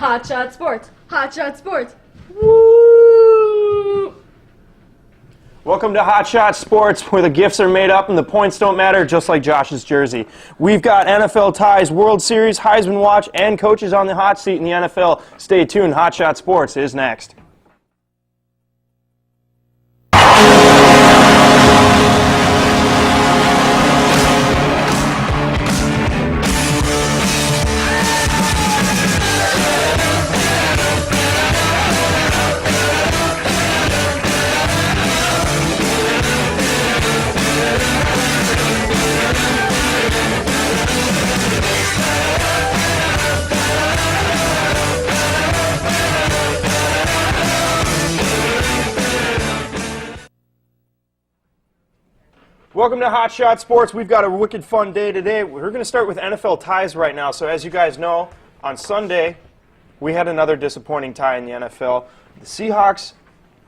Hot Shot Sports. Hot Shot Sports. Woo! Welcome to Hot Shot Sports, where the gifts are made up and the points don't matter, just like Josh's jersey. We've got NFL ties, World Series, Heisman Watch, and coaches on the hot seat in the NFL. Stay tuned. Hot Shot Sports is next. Welcome to Hot Shot Sports. We've got a wicked fun day today. We're going to start with NFL ties right now. So as you guys know, on Sunday, we had another disappointing tie in the NFL. The Seahawks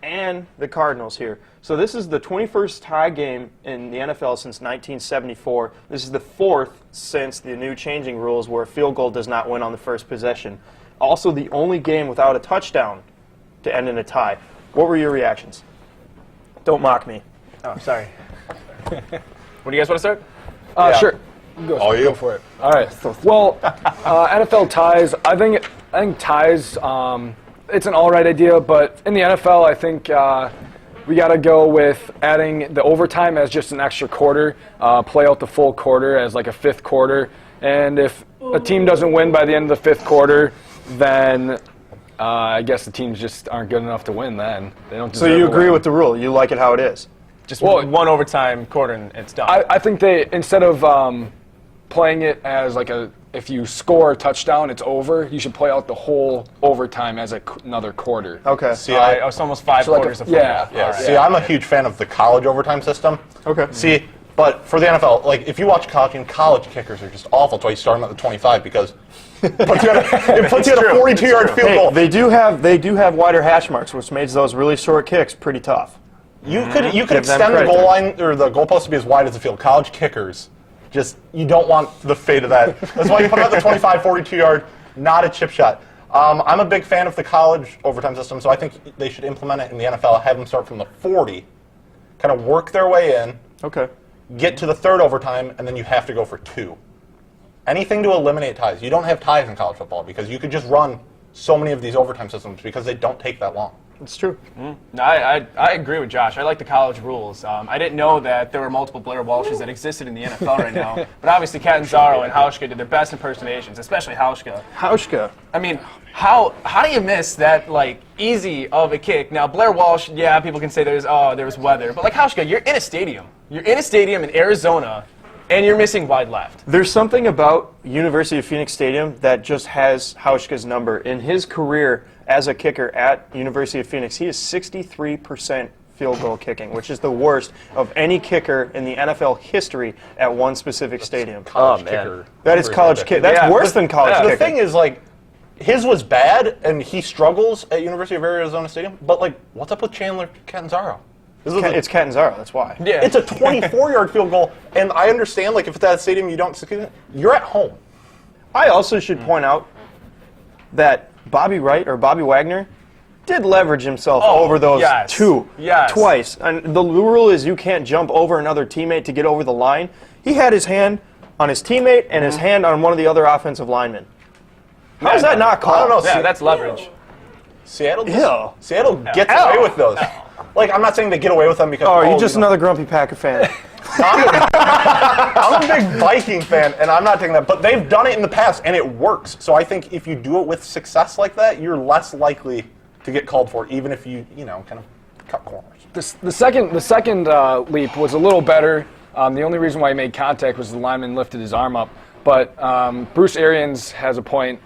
and the Cardinals here. So this is the 21st tie game in the NFL since 1974. This is the fourth since the new changing rules where a field goal does not win on the first possession. Also the only game without a touchdown to end in a tie. What were your reactions? Don't mock me. Oh, sorry. What do you guys want to start? Sure. Go for it. All right. Well, NFL ties. I think ties. It's an all right idea, but in the NFL, I think we got to go with adding the overtime as just an extra quarter. Play out the full quarter as like a fifth quarter, and if a team doesn't win by the end of the fifth quarter, then I guess the teams just aren't good enough to win. Then they don't. So you agree with the rule? You like it how it is? Just one overtime quarter and it's done. I think they, instead of playing it as like if you score a touchdown, it's over, you should play out the whole overtime as another quarter. Okay. See, it's almost five quarters of football. Yeah. See, I'm a huge fan of the college overtime system. Okay. See, but for the NFL, like if you watch college kickers are just awful. That's why you start them at the 25 because it puts you at a 42-yard field goal. They do have wider hash marks, which makes those really short kicks pretty tough. You could extend the goal line or the goalpost to be as wide as the field. College kickers, you don't want the fate of that. That's why you put it at the 25, 42-yard, not a chip shot. I'm a big fan of the college overtime system, so I think they should implement it in the NFL. Have them start from the 40, kind of work their way in. Okay. Get to the third overtime, and then you have to go for two. Anything to eliminate ties. You don't have ties in college football because you could just run so many of these overtime systems because they don't take that long. It's true. No, I agree with Josh. I like the college rules. I didn't know that there were multiple Blair Walshes that existed in the NFL right now. But obviously Catanzaro and Hauschka did their best impersonations, especially Hauschka. Hauschka. I mean, how do you miss that, like, easy of a kick? Now, Blair Walsh, yeah, people can say there was weather. But, like, Hauschka, you're in a stadium. You're in a stadium in Arizona, and you're missing wide left. There's something about University of Phoenix Stadium that just has Hauschka's number. In his career as a kicker at University of Phoenix, he is 63% field goal kicking, which is the worst of any kicker in the NFL history at one specific stadium. College kicker. That is college kicker. That's worse than college kicker. The thing is, like, his was bad, and he struggles at University of Arizona Stadium, but, like, what's up with Chandler Catanzaro? It's Catanzaro, that's why. Yeah. It's a 24-yard field goal, and I understand, like, if it's at a stadium you don't succeed in, you're at home. I also should point out that Bobby Wright or Bobby Wagner did leverage himself over those twice. And the rule is you can't jump over another teammate to get over the line. He had his hand on his teammate and his hand on one of the other offensive linemen. How is that not called? I don't know. Yeah, that's leverage. Seattle gets away with those. Like, I'm not saying they get away with them because... Oh, you're just another grumpy Packer fan. I'm a big Viking fan, and I'm not taking that. But they've done it in the past, and it works. So I think if you do it with success like that, you're less likely to get called for, even if you kind of cut corners. The second leap was a little better. The only reason why he made contact was the lineman lifted his arm up. But Bruce Arians has a point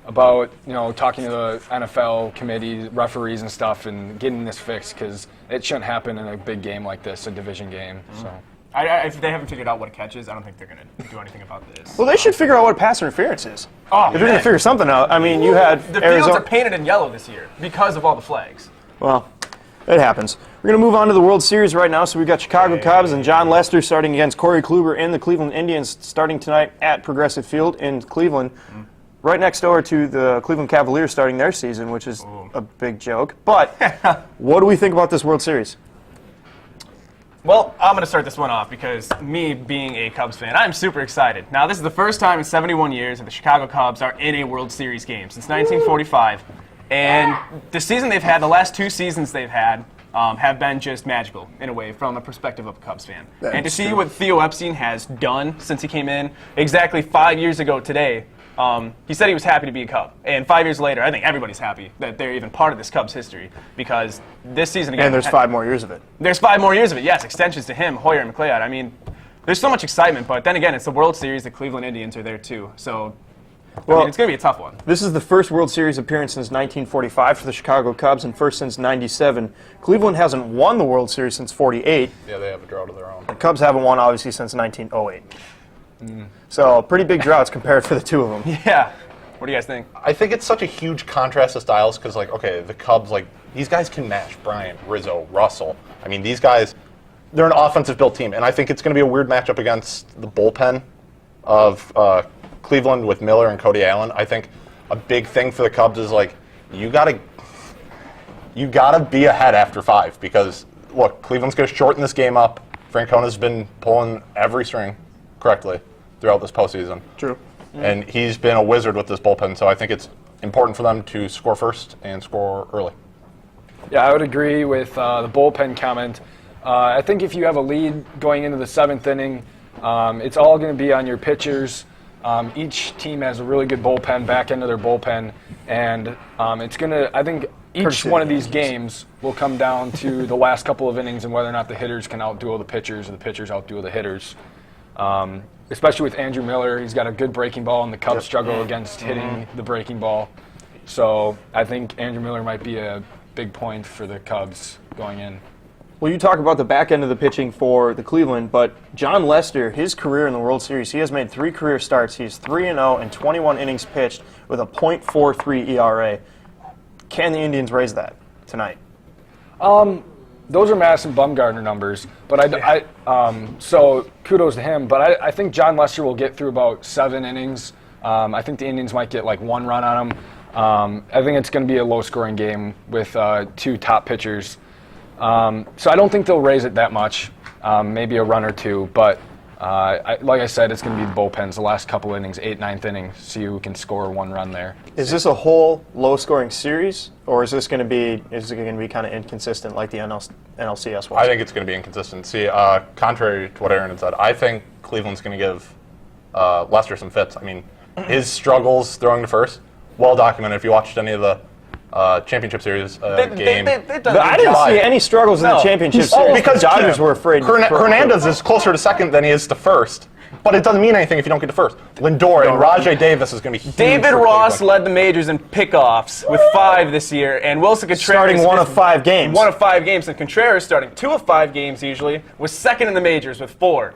about talking to the NFL committee, referees and stuff, and getting this fixed because it shouldn't happen in a big game like this, a division game. So If they haven't figured out what a catch is, I don't think they're going to do anything about this. Well, they should figure out what pass interference is. Oh, if they're going to figure something out, I mean, you had the Arizona. fields are painted in yellow this year because of all the flags. Well, it happens. We're going to move on to the World Series right now. So we've got Chicago Cubs and John Lester starting against Corey Kluber and the Cleveland Indians starting tonight at Progressive Field in Cleveland. right next door to the Cleveland Cavaliers starting their season, which is a big joke. But what do we think about this World Series? Well, I'm going to start this one off because me being a Cubs fan, I'm super excited. Now, this is the first time in 71 years that the Chicago Cubs are in a World Series game since 1945. And the season they've had, the last 2 seasons they've had, have been just magical in a way from the perspective of a Cubs fan. And to see what Theo Epstein has done since he came in exactly 5 years ago today, he said he was happy to be a Cub. And 5 years later, I think everybody's happy that they're even part of this Cubs history because this season again. And there's 5 more years of it. There's 5 more years of it, yes. Extensions to him, Hoyer and McLeod. I mean, there's so much excitement, but then again, it's the World Series. The Cleveland Indians are there too. So, I mean, it's going to be a tough one. This is the first World Series appearance since 1945 for the Chicago Cubs and first since '97. Cleveland hasn't won the World Series since '48. Yeah, they have a drought of their own. The Cubs haven't won, obviously, since 1908. So, pretty big droughts compared for the two of them. Yeah. What do you guys think? I think it's such a huge contrast of styles because, like, okay, the Cubs, like, these guys can match Bryant, Rizzo, Russell. I mean, these guys, they're an offensive-built team, and I think it's going to be a weird matchup against the bullpen of Cleveland with Miller and Cody Allen. I think a big thing for the Cubs is, like, you gotta be ahead after 5 because, look, Cleveland's going to shorten this game up. Francona's been pulling every string correctly throughout this postseason. True. And he's been a wizard with this bullpen, so I think it's important for them to score first and score early. Yeah, I would agree with the bullpen comment. I think if you have a lead going into the 7th inning, it's all going to be on your pitchers. Each team has a really good bullpen, back end of their bullpen, and it's going to, I think each one of these games will come down to the last couple of innings and whether or not the hitters can outduel the pitchers or the pitchers outduel the hitters. Especially with Andrew Miller, he's got a good breaking ball, and the Cubs struggle against hitting the breaking ball. So I think Andrew Miller might be a big point for the Cubs going in. Well, you talk about the back end of the pitching for the Cleveland, but John Lester, his career in the World Series, he has made 3 career starts. He's 3-0 and 21 innings pitched with a .43 ERA. Can the Indians raise that tonight? Those are Madison Bumgarner numbers, but so kudos to him. But I think John Lester will get through about 7 innings. I think the Indians might get like 1 run on him. I think it's going to be a low-scoring game with 2 top pitchers. So I don't think they'll raise it that much, maybe a run or 2. But like I said, it's going to be the bullpens, the last couple innings, 8th, 9th inning, see who can score 1 run there. Is this a whole low-scoring series, or is it going to be kind of inconsistent like the NLCS was? I think it's going to be inconsistent. See, contrary to what Aaron had said, I think Cleveland's going to give Lester some fits. I mean, his struggles throwing to first, well documented. If you watched any of the championship series game. I didn't see any struggles in the championship series because the Dodgers were afraid. Hernandez is closer to second than he is to first, but it doesn't mean anything if you don't get to first. Lindor and Rajai Davis is going to be huge. David Ross led the majors in pickoffs with 5 this year, and Wilson Contreras starting 1 of 5 games. 1 of 5 games, and Contreras starting 2 of 5 games usually was second in the majors with 4.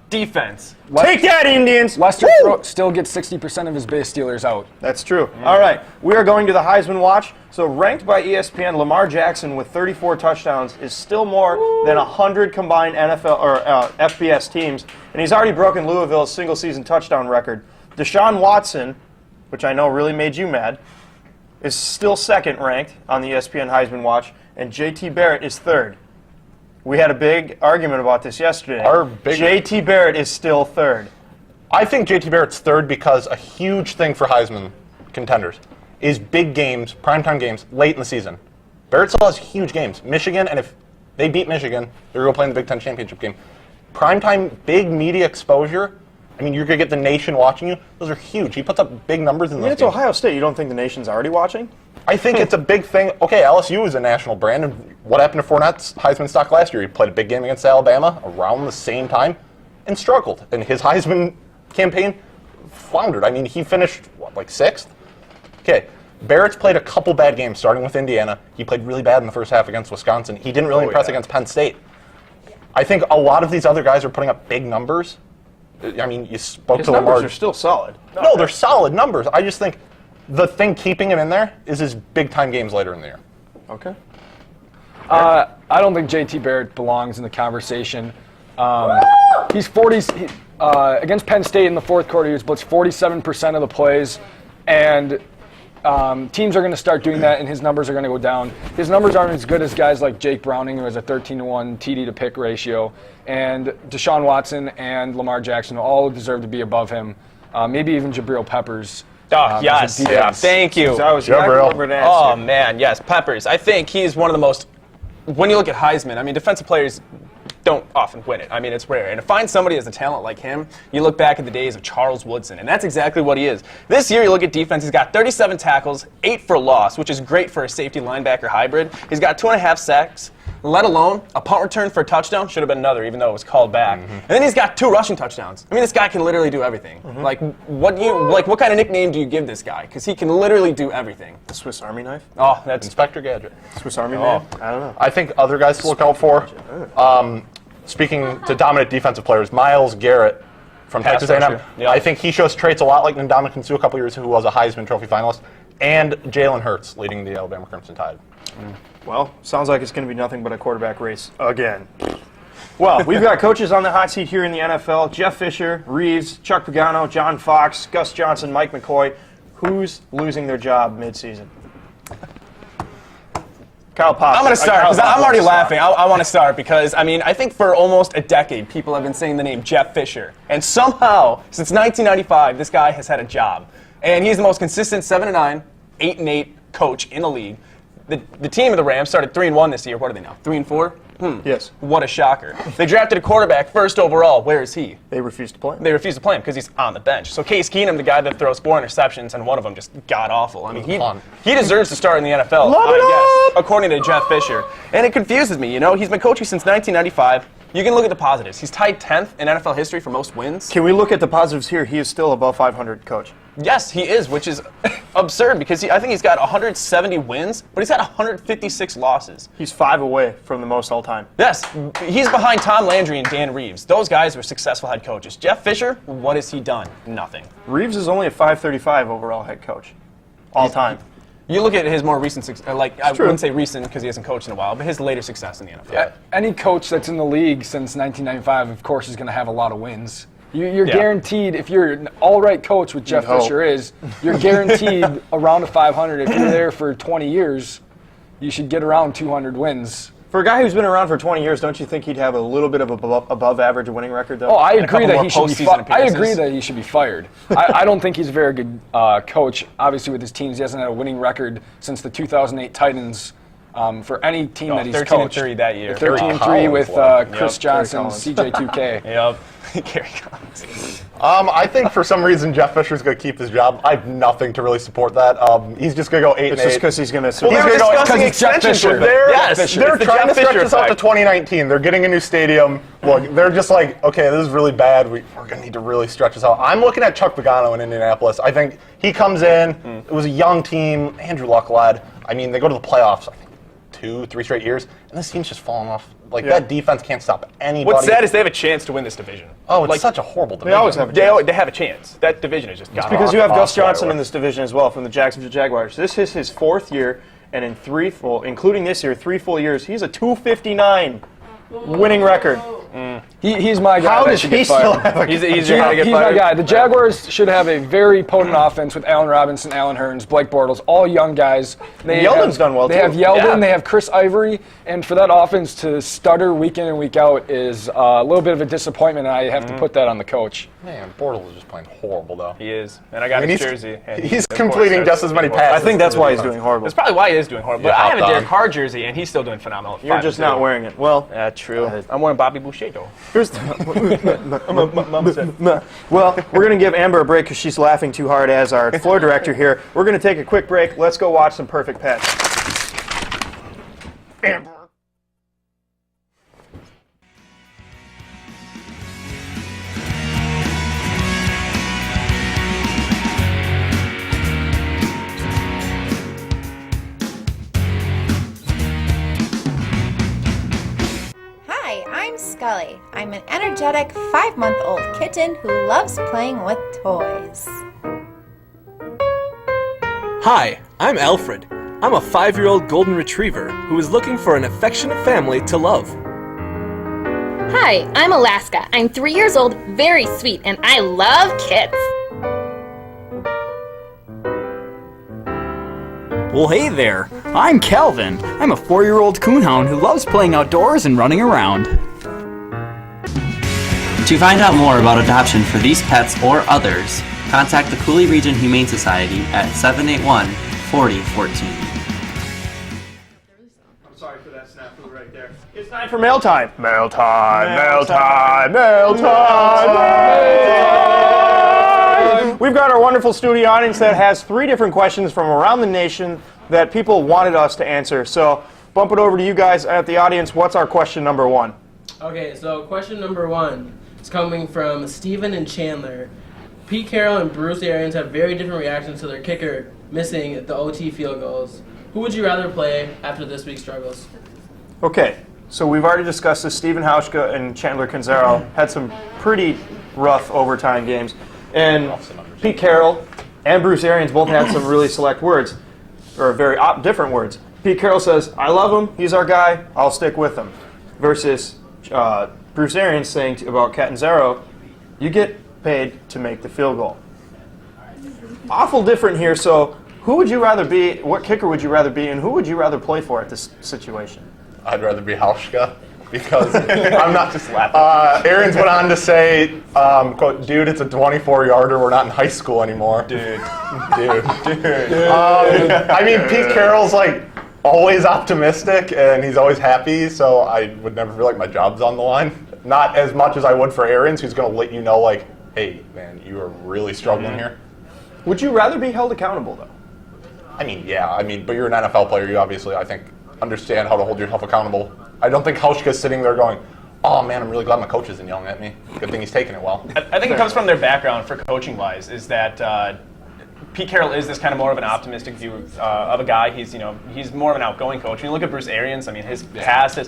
Defense. Take that, Indians! Lester still gets 60% of his base stealers out. That's true. All right, we are going to the Heisman Watch. So ranked by ESPN, Lamar Jackson with 34 touchdowns is still more than 100 combined NFL or FBS teams, and he's already broken Louisville's single-season touchdown record. Deshaun Watson, which I know really made you mad, is still second ranked on the ESPN Heisman Watch, and J.T. Barrett is third. We had a big argument about this yesterday. J.T. Barrett is still third. I think J.T. Barrett's third because a huge thing for Heisman contenders is big games, primetime games, late in the season. Barrett still has huge games. Michigan, and if they beat Michigan, they're going to play in the Big Ten championship game. Primetime, big media exposure. I mean, you're going to get the nation watching you. Those are huge. He puts up big numbers in those It's games. Ohio State. You don't think the nation's already watching? I think it's a big thing. Okay, LSU is a national brand. And what happened to Fournette's Heisman stock last year? He played a big game against Alabama around the same time and struggled. And his Heisman campaign floundered. I mean, he finished, like 6th? Okay, Barrett's played a couple bad games, starting with Indiana. He played really bad in the first half against Wisconsin. He didn't really impress against Penn State. I think a lot of these other guys are putting up big numbers. I mean, you spoke to Lamar. His numbers are still solid. No, they're solid numbers. I just think the thing keeping him in there is his big-time games later in the year. Okay. I don't think J.T. Barrett belongs in the conversation. He's 40 against Penn State in the fourth quarter. He was blitzed 47% of the plays. And teams are going to start doing that, and his numbers are going to go down. His numbers aren't as good as guys like Jake Browning, who has a 13-to-1 TD to pick ratio, and Deshaun Watson and Lamar Jackson all deserve to be above him. Maybe even Jabril Peppers. Oh, yes. Thank you. Oh, man, yes. Peppers. I think he's one of the most, when you look at Heisman, I mean, defensive players don't often win it. I mean, it's rare. And to find somebody as a talent like him, you look back at the days of Charles Woodson, and that's exactly what he is. This year, you look at defense, he's got 37 tackles, 8 for loss, which is great for a safety linebacker hybrid. He's got 2.5 sacks, let alone a punt return for a touchdown. Should have been another, even though it was called back. And then he's got 2 rushing touchdowns. I mean, this guy can literally do everything. Like, what kind of nickname do you give this guy? Because he can literally do everything. The Swiss Army knife? Oh, that's Inspector Gadget. Swiss Army man? I don't know. I think other guys to look out for. Speaking to dominant defensive players, Myles Garrett from Texas A&M. Yeah. I think he shows traits a lot like Ndamukong Suh a couple years ago, who was a Heisman Trophy finalist, and Jalen Hurts leading the Alabama Crimson Tide. Well, sounds like it's going to be nothing but a quarterback race again. Well, we've got coaches on the hot seat here in the NFL. Jeff Fisher, Reeves, Chuck Pagano, John Fox, Gus Johnson, Mike McCoy. Who's losing their job midseason? Kyle Popovich. I'm going to start because I'm already laughing. I want to start because, I mean, I think for almost a decade, people have been saying the name Jeff Fisher. And somehow, since 1995, this guy has had a job. And he's the most consistent 7-9, 8-8 coach in the league. The team of the Rams started 3-1 this year. What are they now? 3-4? Yes. What a shocker. They drafted a quarterback first overall. Where is he? They refused to play him. They refused to play him because he's on the bench. So Case Keenum, the guy that throws 4 interceptions, and one of them just god-awful. I mean, he deserves to start in the NFL, I guess, according to Jeff Fisher. And it confuses me, you know. He's been coaching since 1995. You can look at the positives. He's tied 10th in NFL history for most wins. Can we look at the positives here? He is still above 500 coach. Yes, he is, which is absurd because I think he's got 170 wins, but he's had 156 losses. He's 5 away from the most all-time. Yes, he's behind Tom Landry and Dan Reeves. Those guys were successful head coaches. Jeff Fisher, what has he done? Nothing. Reeves is only a 535 overall head coach, all-time. You look at his more recent success, I wouldn't say recent because he hasn't coached in a while, but his later success in the NFL. Yeah, any coach that's in the league since 1995, of course, is going to have a lot of wins. You're guaranteed, if you're an all-right coach, which Jeff Fisher is, you're guaranteed around a 500. If you're there for 20 years, you should get around 200 wins. For a guy who's been around for 20 years, don't you think he'd have a little bit of above-average winning record, though? Oh, I agree that he should be I agree that he should be fired. I don't think he's a very good coach. Obviously, with his teams, he hasn't had a winning record since the 2008 Titans. For any team that he's coached. 13-3 that year. 13-3 with Chris Johnson, CJ2K. Yep. Gary Collins. I think for some reason Jeff Fisher's going to keep his job. I have nothing to really support that. He's just going to go 8-8. It's just because he's going to. Well, they're discussing extensions. They're trying to stretch this out to 2019. They're getting a new stadium. Look, they're just like, okay, this is really bad. We're going to need to really stretch this out. I'm looking at Chuck Pagano in Indianapolis. I think he comes in. It was a young team. Andrew Luck led. I mean, they go to the playoffs, I think, 2-3 straight years, and this team's just falling off. That defense can't stop anybody. What's sad is they have a chance to win this division. Oh, it's such a horrible division. They always have a chance. They have a chance. That division is just gone. It's because you have Gus Johnson in this division as well from the Jacksonville Jaguars. This is his 4th year, and in including this year, 3 full years, he's a 259 winning record. He's my guy. How does he still have a He's He's my guy. The Jaguars should have a very potent offense with Allen Robinson, Allen Hurns, Blake Bortles, all young guys. Yeldon's done well, too. They have Yeldon, they have Chris Ivory, and for that offense to stutter week in and week out is a little bit of a disappointment, and I have to put that on the coach. Man, Bortles is just playing horrible, though. He is. And I got his jersey. He's completing just as many passes. I think that's why he's doing horrible. That's probably why he is doing horrible. But I have a Derek Carr jersey, and he's still doing phenomenal. You're just not wearing it. Well, true. I'm wearing Bobby Boucher, though. Here's well, we're going to give Amber a break because she's laughing too hard as our floor director here. We're going to take a quick break. Let's go watch some Perfect Pets. Amber. Scully. I'm an energetic 5-month-old kitten who loves playing with toys. Hi, I'm Alfred. I'm a 5-year-old golden retriever who is looking for an affectionate family to love. Hi, I'm Alaska. I'm 3 years old, very sweet, and I love kids. Well, hey there. I'm Calvin. I'm a 4-year-old coonhound who loves playing outdoors and running around. To find out more about adoption for these pets or others, contact the Cooley Region Humane Society at 781-4014. I'm sorry for that snafu right there. It's time for mail time. Mail time, mail time, mail time. We've got our wonderful studio audience that has 3 different questions from around the nation that people wanted us to answer. So bump it over to you guys at the audience. What's our question number 1? Okay, so question number 1 is coming from Steven and Chandler. Pete Carroll and Bruce Arians have very different reactions to their kicker missing the OT field goals. Who would you rather play after this week's struggles? Okay, so we've already discussed this. Steven Hauschka and Chandler Canzaro had some pretty rough overtime games. And Pete Carroll and Bruce Arians both had some really select words, or very different words. Pete Carroll says, I love him, he's our guy, I'll stick with him. Versus Bruce Arians saying about Catanzaro, you get paid to make the field goal. Awful different here, so who would you rather be, what kicker would you rather be, and who would you rather play for at this situation? I'd rather be Hauschka because I'm not just laughing. Arians went on to say, quote, dude, it's a 24-yarder. We're not in high school anymore. Dude. I mean, Pete Carroll's like always optimistic and he's always happy, so I would never feel like my job's on the line. Not as much as I would for Arians, who's going to let you know, like, hey, man, you are really struggling here. Would you rather be held accountable, though? I mean, yeah. But you're an NFL player. You obviously, I think, understand how to hold yourself accountable. I don't think Hauschka's sitting there going, oh, man, I'm really glad my coach isn't yelling at me. Good thing he's taking it well. I think it comes from their background for coaching-wise, is that Pete Carroll is this kind of more of an optimistic view of a guy. He's more of an outgoing coach. When you look at Bruce Arians, I mean, his past is,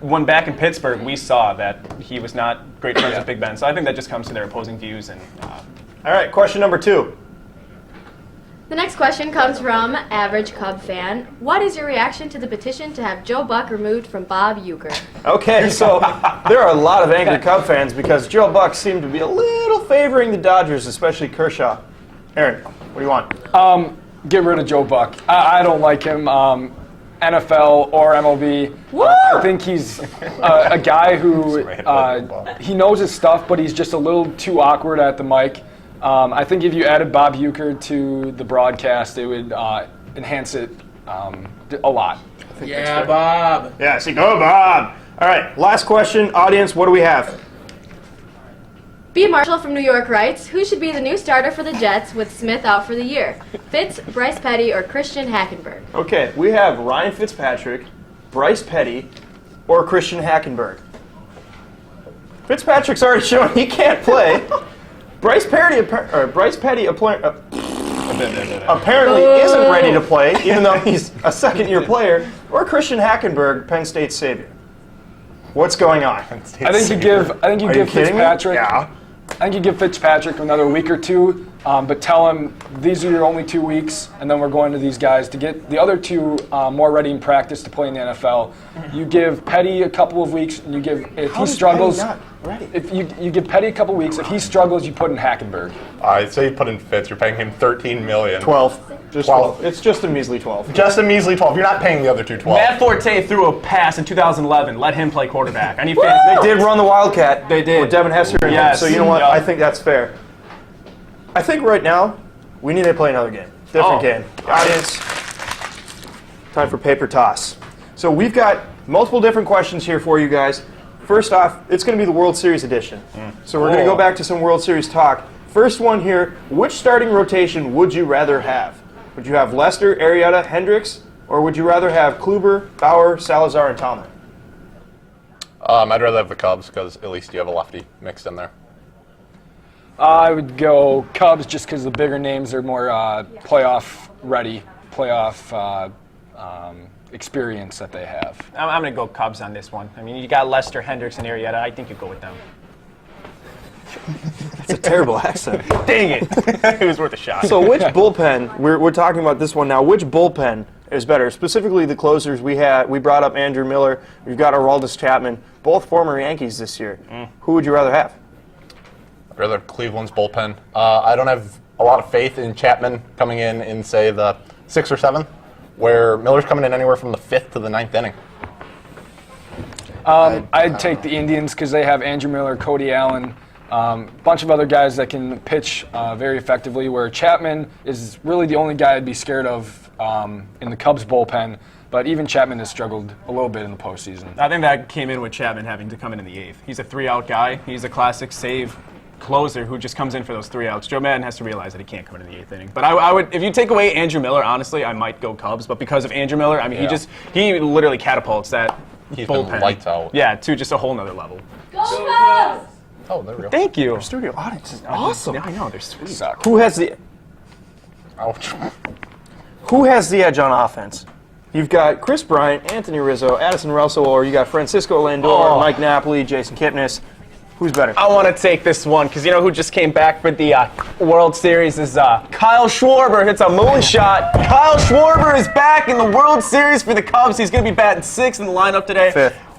when back in Pittsburgh, we saw that he was not great friends with Big Ben. So I think that just comes to their opposing views. And all right, question number 2. The next question comes from Average Cub Fan. What is your reaction to the petition to have Joe Buck removed from Bob Uecker? Okay, so there are a lot of angry Cub fans because Joe Buck seemed to be a little favoring the Dodgers, especially Kershaw. Aaron, what do you want? Get rid of Joe Buck. I don't like him. NFL or MLB. I think he's a guy who he knows his stuff, but he's just a little too awkward at the mic. I think if you added Bob Uecker to the broadcast, it would enhance it a lot. Yeah, Bob. Yeah, see, go Bob. All right, last question. Audience, what do we have? B. Marshall from New York writes, who should be the new starter for the Jets with Smith out for the year? Fitz, Bryce Petty, or Christian Hackenberg? Okay, we have Ryan Fitzpatrick, Bryce Petty, or Christian Hackenberg. Fitzpatrick's already shown he can't play. Bryce Petty apparently isn't ready to play, even though he's a second-year player, or Christian Hackenberg, Penn State's savior. What's going on? I think you give Fitzpatrick. Yeah. I think you give Fitzpatrick another week or two, but tell him these are your only 2 weeks, and then we're going to these guys to get the other 2 more ready in practice to play in the NFL. You give Petty a couple of weeks, and you give if he struggles. If you give Petty a couple weeks, if he struggles, you put in Hackenberg. I'd say you put in Fitz. You're paying him $13 million. 12. Just 12. It's just a measly 12. Just a measly 12. You're not paying the other 2 12. Matt Forte threw a pass in 2011. Let him play quarterback. I need fans. They did run the Wildcat. They did. With Devin Hester in it. So you know what? I think that's fair. I think right now we need to play another game. Different game. Audience, time for paper toss. So we've got multiple different questions here for you guys. First off, it's going to be the World Series edition. So we're going to go back to some World Series talk. First one here, which starting rotation would you rather have? Would you have Lester, Arrieta, Hendricks, or would you rather have Kluber, Bauer, Salazar, and Tomlin? I'd rather have the Cubs because at least you have a lefty mixed in there. I would go Cubs just because the bigger names are more playoff ready, playoff experience that they have. I'm going to go Cubs on this one. I mean, you got Lester, Hendricks, and Arrieta. I think you go with them. That's a terrible accent. Dang it. It was worth a shot. So which bullpen, we're talking about this one now, which bullpen is better? Specifically the closers we brought up Andrew Miller, we've got Aroldis Chapman, both former Yankees this year. Who would you rather have? I'd rather have Cleveland's bullpen. I don't have a lot of faith in Chapman coming in, say, the 6th or 7th, where Miller's coming in anywhere from the 5th to the 9th inning. I'd take the Indians because they have Andrew Miller, Cody Allen, a bunch of other guys that can pitch very effectively, where Chapman is really the only guy I'd be scared of in the Cubs bullpen. But even Chapman has struggled a little bit in the postseason. I think that came in with Chapman having to come in the 8th. He's a 3-out guy. He's a classic save closer who just comes in for those 3 outs. Joe Madden has to realize that he can't come in the 8th inning. But I would, if you take away Andrew Miller, honestly, I might go Cubs. But because of Andrew Miller, I mean, he literally catapults that He's bullpen. been lights out. Yeah, to just a whole nother level. Go Cubs! Oh, there we go. Thank you. Our studio audience is awesome. Yeah, I know, they're sweet. Who has the Ouch. Who has the edge on offense? You've got Chris Bryant, Anthony Rizzo, Addison Russell, or you got Francisco Lindor, Mike Napoli, Jason Kipnis. Who's better? I want to take this one because you know who just came back for the World Series is Kyle Schwarber. Hits a moonshot. Kyle Schwarber is back in the World Series for the Cubs. He's going to be batting 6th in the lineup today.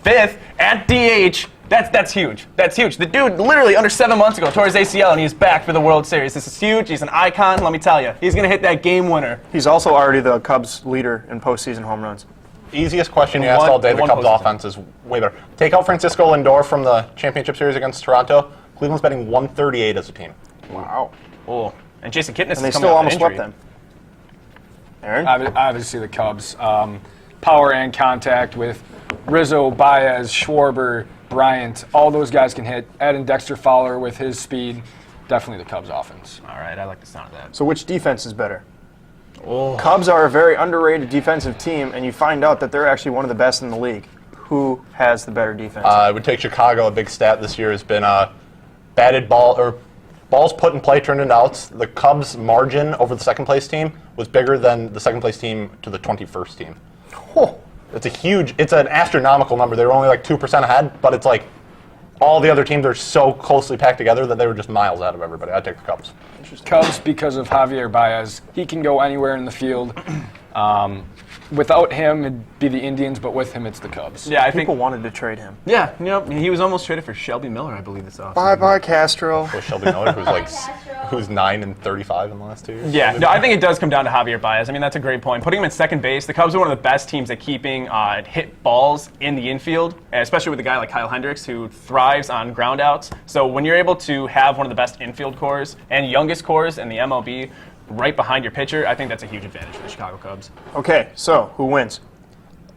Fifth at DH. That's huge. That's huge. The dude literally under 7 months ago tore his ACL and he's back for the World Series. This is huge. He's an icon. Let me tell you, he's going to hit that game winner. He's also already the Cubs leader in postseason home runs. Easiest question you asked all day. The Cubs offense is way better. Take out Francisco Lindor from the championship series against Toronto. Cleveland's betting 138 as a team. Wow. Oh, and Jason Kipnis And they is still coming off almost an swept injury. them. Aaron? Obviously the Cubs. Power and contact with Rizzo, Baez, Schwarber, Bryant. All those guys can hit. Add in Dexter Fowler with his speed. Definitely the Cubs offense. All right, I like the sound of that. So which defense is better? Cubs are a very underrated defensive team, and you find out that they're actually one of the best in the league. Who has the better defense? I would take Chicago. A big stat this year has been batted ball or balls put in play turned into outs. The Cubs' margin over the second place team was bigger than the second place team to the 21st team. It's an astronomical number. They were only like 2% ahead, but it's like all the other teams are so closely packed together that they were just miles out of everybody. I'd take the Cubs. Cubs because of Javier Baez. He can go anywhere in the field. Without him, it'd be the Indians, but with him, it's the Cubs. Yeah, I think people wanted to trade him. Yeah, you know, he was almost traded for Shelby Miller, I believe, this offseason. Bye-bye, Castro. Shelby Miller, who's 9 and 35 in the last 2 years. Yeah, no, I think it does come down to Javier Baez. I mean, that's a great point. Putting him at second base, the Cubs are one of the best teams at keeping hit balls in the infield, especially with a guy like Kyle Hendricks, who thrives on ground outs. So when you're able to have one of the best infield cores and youngest cores in the MLB right behind your pitcher, I think that's a huge advantage for the Chicago Cubs. Okay, so who wins?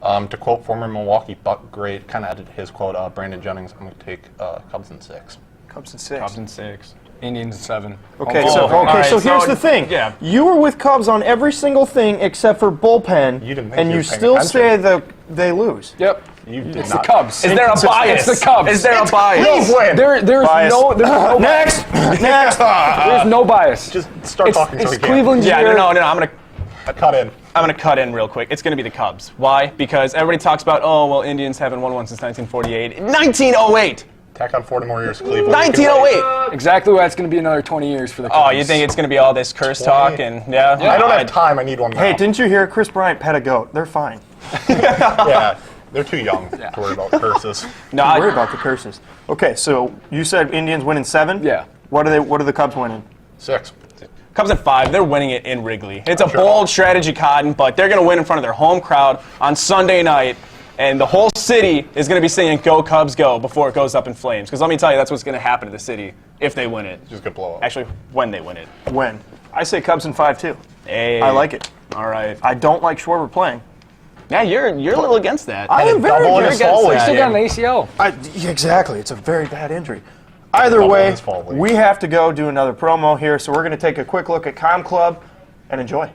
To quote former Milwaukee Buck great, kind of added his quote, Brandon Jennings, I'm going to take Cubs in 6. Cubs in 6. Cubs in 6. Indians in 7. Okay, so here's the thing. Yeah. You were with Cubs on every single thing except for bullpen, and you still say that they lose. Yep. It's the Cubs. Is there a bias? It's the Cubs. Is there a bias? There's Bias. no Next! There's no bias. Just start talking so It's we can. Cleveland's Yeah, year. no, I'm going to Cut in. cut in real quick. It's going to be the Cubs. Why? Because everybody talks about, oh, well, Indians haven't won one since 1948. 1908! Tack on 40 more years, Cleveland. 1908! Exactly why it's going to be another 20 years for the Cubs. Oh, you think it's going to be all this curse talk and I don't have time. I need one now. Hey, didn't you hear Chris Bryant pet a goat? They're fine. Yeah, they're too young to worry about curses. No, Don't worry about the curses. Okay, so you said Indians win in 7? Yeah. What are the Cubs winning? 6. Cubs at 5. They're winning it in Wrigley. It's a bold strategy, Cotton, but they're going to win in front of their home crowd on Sunday night. And the whole city is going to be singing "Go Cubs, Go" before it goes up in flames. Because let me tell you, that's what's going to happen to the city if they win it. Just gonna blow up. Actually, when they win it. When? I say Cubs in 5 too. Hey. I like it. All right. I don't like Schwarber playing. Yeah, you're a little against that. I am very double in against his fall that. league. Still got an ACL. Exactly. It's a very bad injury. Either Double in way, his fall league. we have to go do another promo here, so we're going to take a quick look at Com Club and enjoy.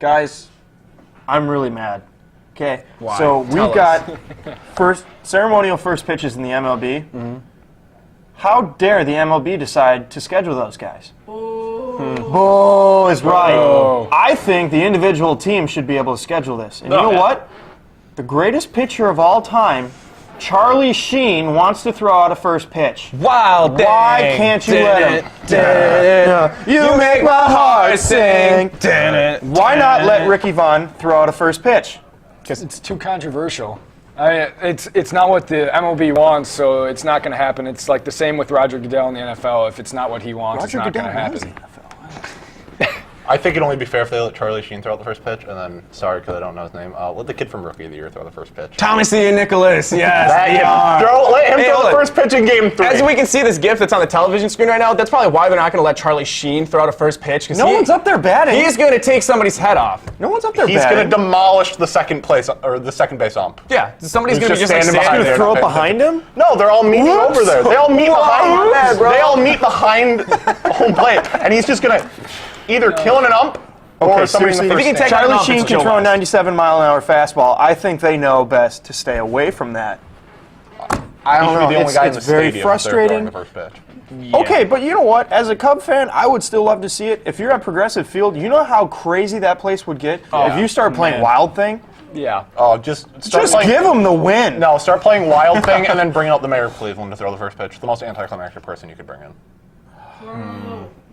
Guys, I'm really mad. Okay, Why? so we've got ceremonial first pitches in the MLB. Mm-hmm. How dare the MLB decide to schedule those guys? Boo is right. I think the individual team should be able to schedule this. And you know what? The greatest pitcher of all time, Charlie Sheen, wants to throw out a first pitch. Wow, dang. Why can't you let him? You make my heart sing. Why not let Ricky Vaughn throw out a first pitch? Because it's too controversial. It's not what the MLB wants, so it's not going to happen. It's like the same with Roger Goodell in the NFL. If it's not what he wants, it's not going to happen. I think it'd only be fair if they let Charlie Sheen throw out the first pitch, and then, sorry because I don't know his name, let the kid from Rookie of the Year throw the first pitch. Thomas Ian Nicholas, yes. Let him throw the first pitch in Game 3. As we can see this GIF that's on the television screen right now, that's probably why they're not going to let Charlie Sheen throw out a first pitch. No one's up there batting. He's going to take somebody's head off. No one's up there He's batting. going to demolish the second base ump. Yeah, somebody's going to be just standing behind Gonna throw it behind him? No, they're all meeting over there. They all meet behind. They all meet behind home plate, and he's just going to either kill an ump. Okay, or somebody seriously, in the if first Charlie stand. Sheen can throw a 97-mile-an-hour fastball, I think they know best to stay away from that. I don't know. The only guy in the It's very stadium if they're throwing frustrating. the first pitch. Yeah. Okay, but you know what? As a Cub fan, I would still love to see it. If you're at Progressive Field, you know how crazy that place would get if you start playing Wild Thing? Yeah. Oh, just give them the win. No, start playing Wild Thing and then bring out the mayor of Cleveland to throw the first pitch. The most anticlimactic person you could bring in.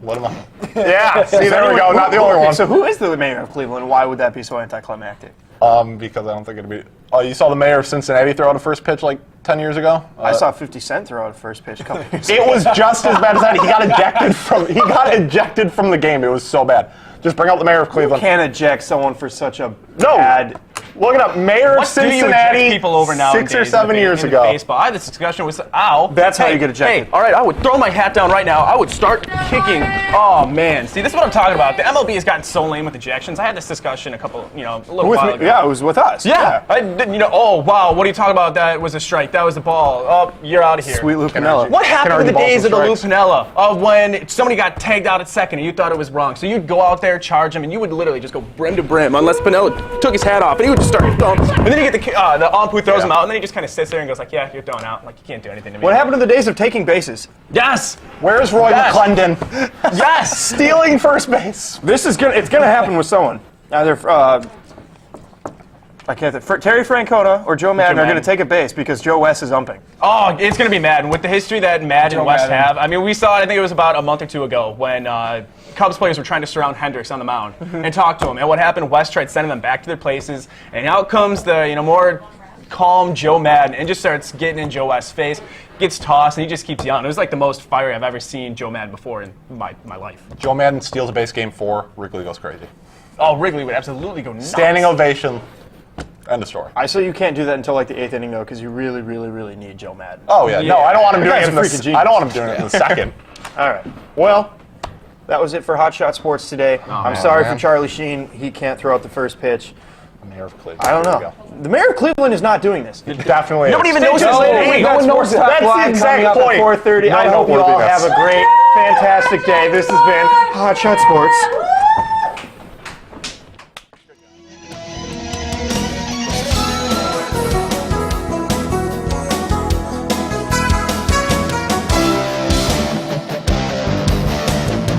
Let him up. Yeah, see, there we go. Not the only one. So who is the mayor of Cleveland? Why would that be so anticlimactic? Because I don't think it'd be. Oh, you saw the mayor of Cincinnati throw out a first pitch like 10 years ago? I saw 50 Cent throw out a first pitch a couple years ago. It was just as bad as that. He got ejected from the game. It was so bad. Just bring out the mayor of Cleveland. You can't eject someone for such a bad. Look it up. Mayor of Cincinnati. People over now 6 or 7 years ago. Baseball. I had this discussion with. Ow. That's how you get ejected. Hey, all right. I would throw my hat down right now. I would start kicking. Oh man. See, this is what I'm talking about. The MLB has gotten so lame with ejections. I had this discussion a little while ago. Yeah, it was with us. Yeah. I didn't. Oh wow. What are you talking about? That was a strike. That was the ball. Oh, you're out of here. Sweet Lou Piniella. What happened in the days of the Lou Piniella of when somebody got tagged out at second and you thought it was wrong? So you'd go out there, charge him, and you would literally just go brim to brim unless Piniella took his hat off and he would just start throwing. And then you get the ump who throws him out, and then he just kind of sits there and goes like, "Yeah, you're thrown out. Like you can't do anything to me." What happened to the days of taking bases? Yes. Where's Roy McClendon? Yes. Stealing first base. It's gonna happen with someone. Either Terry Francona or Joe Madden are going to take a base because Joe West is umping. Oh, it's going to be Madden. With the history that Madden and West have, I mean, we saw it, I think it was about a month or two ago when Cubs players were trying to surround Hendricks on the mound and talk to him. And what happened, West tried sending them back to their places, and out comes the more calm Joe Madden and just starts getting in Joe West's face, gets tossed, and he just keeps yelling. It was like the most fiery I've ever seen Joe Madden before in my life. Joe Madden steals a base game 4, Wrigley goes crazy. Oh, Wrigley would absolutely go nuts. Standing ovation. End of story. I say you can't do that until like the 8th inning though, because you really, really, really need Joe Madden. Oh yeah, no, I don't want him doing it in freaking genius. I don't want him doing it in the second. All right. Well, that was it for Hot Shot Sports today. I'm sorry for Charlie Sheen. He can't throw out the first pitch. The mayor of Cleveland. I don't know. The mayor of Cleveland is not doing this. Definitely. Nobody even knows his name. No one knows that. That's the exact point. 4:30. I hope you all have a great, fantastic day. This has been Hot Shot Sports.